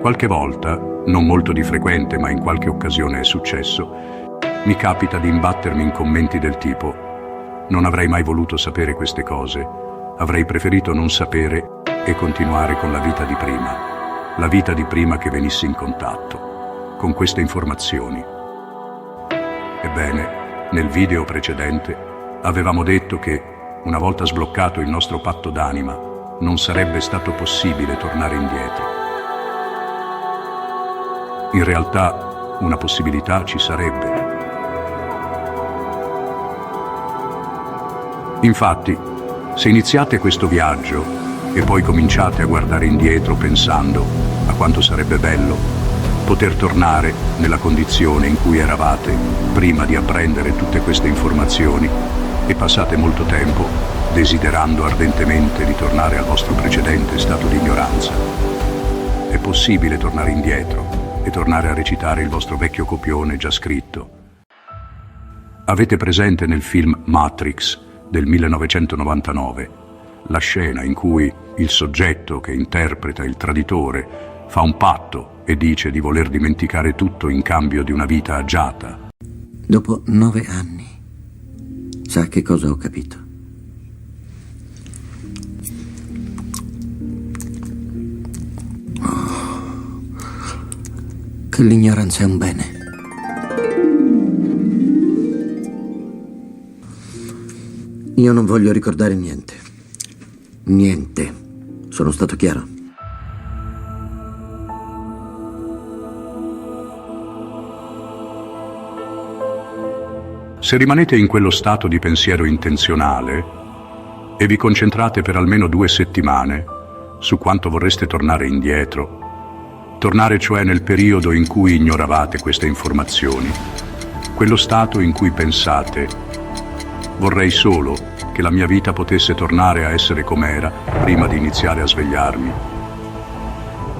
Qualche volta, non molto di frequente ma in qualche occasione è successo, mi capita di imbattermi in commenti del tipo: non avrei mai voluto sapere queste cose, avrei preferito non sapere e continuare con la vita di prima. La vita di prima che venissi in contatto con queste informazioni. Ebbene, nel video precedente avevamo detto che, una volta sbloccato il nostro patto d'anima, non sarebbe stato possibile tornare indietro. In realtà, una possibilità ci sarebbe. Infatti, se iniziate questo viaggio e poi cominciate a guardare indietro pensando a quanto sarebbe bello poter tornare nella condizione in cui eravate prima di apprendere tutte queste informazioni e passate molto tempo desiderando ardentemente ritornare al vostro precedente stato di ignoranza, è possibile tornare indietro e tornare a recitare il vostro vecchio copione già scritto. Avete presente nel film Matrix del 1999 la scena in cui il soggetto che interpreta il traditore fa un patto e dice di voler dimenticare tutto in cambio di una vita agiata? Dopo 9 anni, sa che cosa ho capito? Che l'ignoranza è un bene. Io non voglio ricordare niente. Niente. Sono stato chiaro? Se rimanete in quello stato di pensiero intenzionale e vi concentrate per almeno 2 settimane su quanto vorreste tornare indietro, tornare cioè nel periodo in cui ignoravate queste informazioni, quello stato in cui pensate: vorrei solo che la mia vita potesse tornare a essere com'era prima di iniziare a svegliarmi.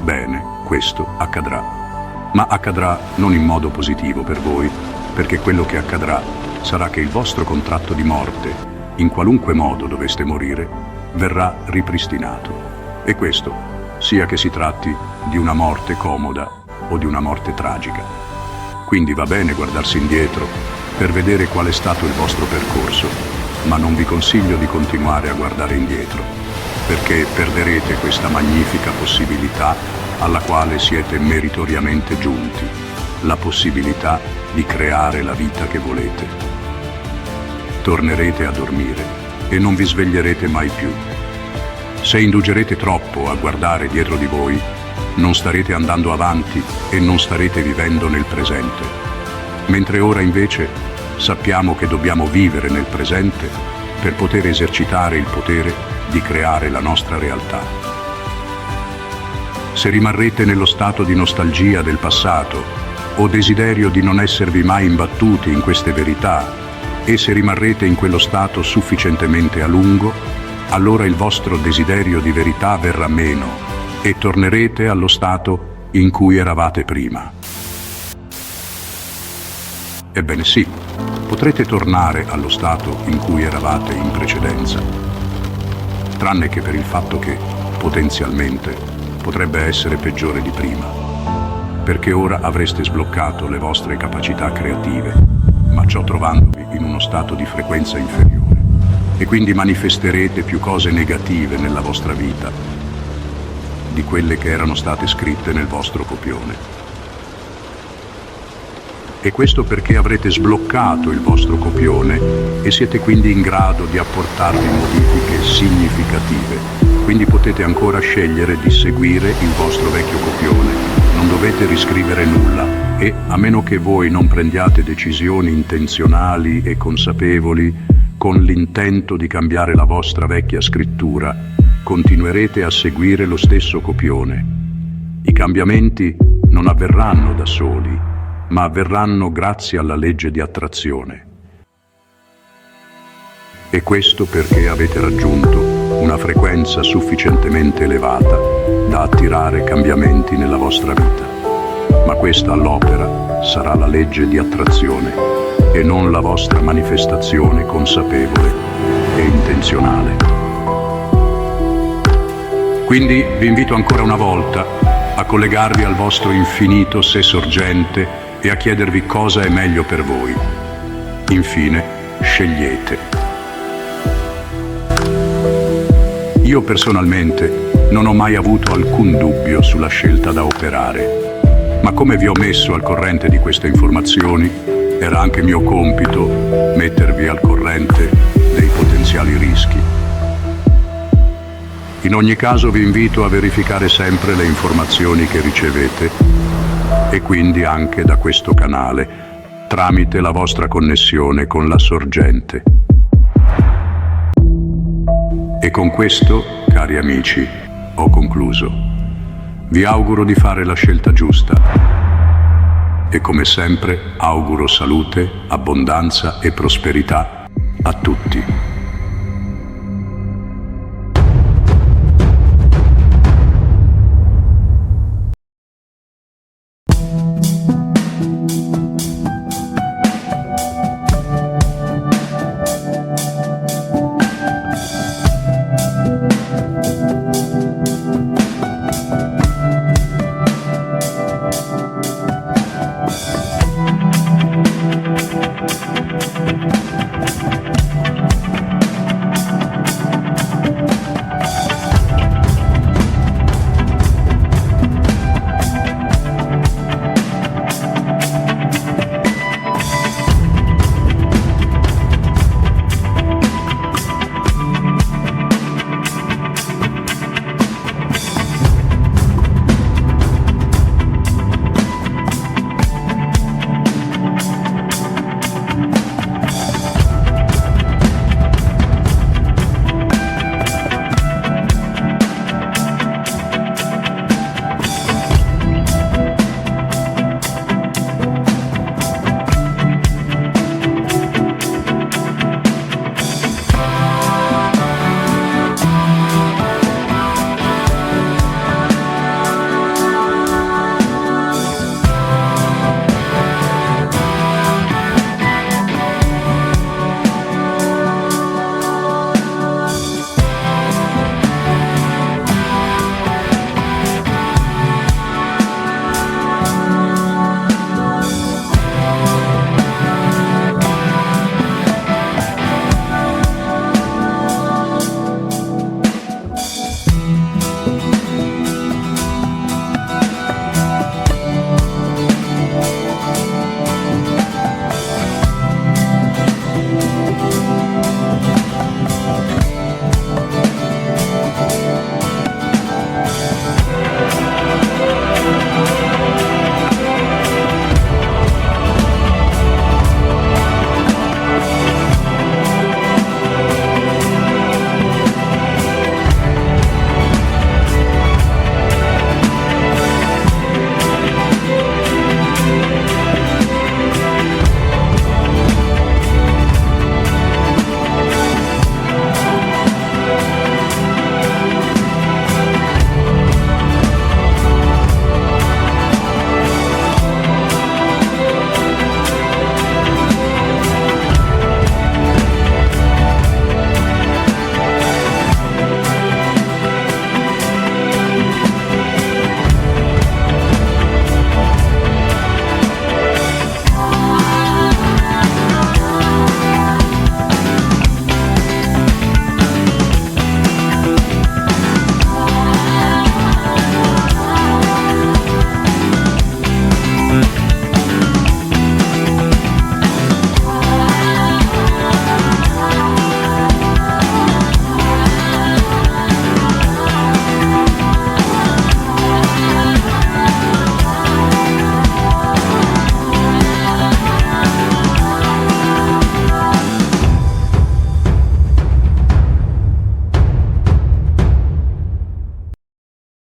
Bene, questo accadrà. Ma accadrà non in modo positivo per voi, perché quello che accadrà sarà che il vostro contratto di morte, in qualunque modo doveste morire, verrà ripristinato. E questo, sia che si tratti di una morte comoda o di una morte tragica. Quindi va bene guardarsi indietro per vedere qual è stato il vostro percorso, ma non vi consiglio di continuare a guardare indietro, perché perderete questa magnifica possibilità alla quale siete meritoriamente giunti, la possibilità di creare la vita che volete. Tornerete a dormire e non vi sveglierete mai più. Se indugerete troppo a guardare dietro di voi, non starete andando avanti e non starete vivendo nel presente. Mentre ora invece sappiamo che dobbiamo vivere nel presente per poter esercitare il potere di creare la nostra realtà. Se rimarrete nello stato di nostalgia del passato o desiderio di non esservi mai imbattuti in queste verità, e se rimarrete in quello stato sufficientemente a lungo, allora il vostro desiderio di verità verrà meno e tornerete allo stato in cui eravate prima. Ebbene sì, potrete tornare allo stato in cui eravate in precedenza, tranne che per il fatto che, potenzialmente, potrebbe essere peggiore di prima, perché ora avreste sbloccato le vostre capacità creative, ma ciò trovandovi in uno stato di frequenza inferiore, e quindi manifesterete più cose negative nella vostra vita di quelle che erano state scritte nel vostro copione. E questo perché avrete sbloccato il vostro copione e siete quindi in grado di apportarvi modifiche significative. Quindi potete ancora scegliere di seguire il vostro vecchio copione. Non dovete riscrivere nulla e, a meno che voi non prendiate decisioni intenzionali e consapevoli con l'intento di cambiare la vostra vecchia scrittura, continuerete a seguire lo stesso copione. I cambiamenti non avverranno da soli, ma avverranno grazie alla legge di attrazione. E questo perché avete raggiunto una frequenza sufficientemente elevata da attirare cambiamenti nella vostra vita. Ma questa all'opera sarà la legge di attrazione e non la vostra manifestazione consapevole e intenzionale. Quindi vi invito ancora una volta a collegarvi al vostro infinito sé sorgente e a chiedervi cosa è meglio per voi. Infine, scegliete. Io personalmente non ho mai avuto alcun dubbio sulla scelta da operare, ma come vi ho messo al corrente di queste informazioni, era anche mio compito mettervi al corrente dei potenziali rischi. In ogni caso vi invito a verificare sempre le informazioni che ricevete e quindi anche da questo canale, tramite la vostra connessione con la sorgente. E con questo, cari amici, ho concluso. Vi auguro di fare la scelta giusta e come sempre auguro salute, abbondanza e prosperità a tutti.